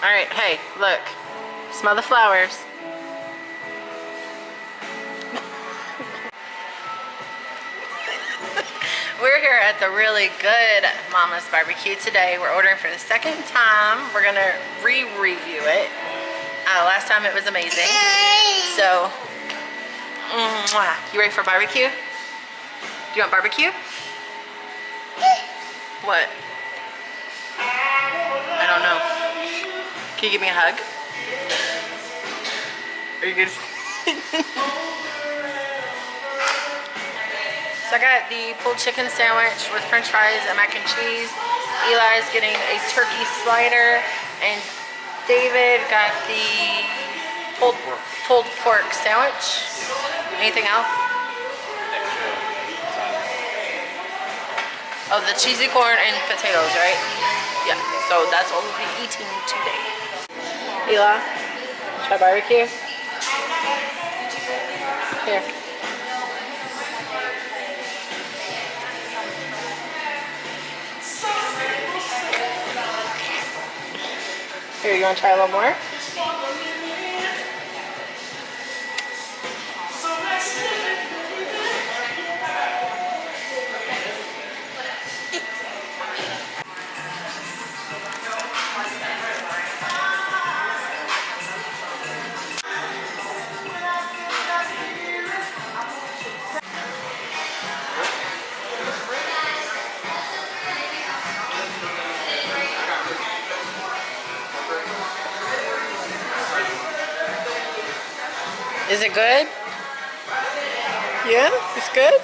All right, hey, look. Smell the flowers. We're here at the really good Mama's Barbecue today. We're ordering for the second time. We're gonna re-review it. Last time it was amazing. So, you ready for barbecue? Do you want barbecue? What? I don't know. Can you give me a hug? Are you good? So I got the pulled chicken sandwich with french fries and mac and cheese. Eli's getting a turkey slider, and David got the pulled pork sandwich. Anything else? Oh, the cheesy corn and potatoes, right? Yeah, so that's what we'll be eating today. Eli, try barbecue? Here. Here, you want to try a little more? Is it good? Yeah, it's good?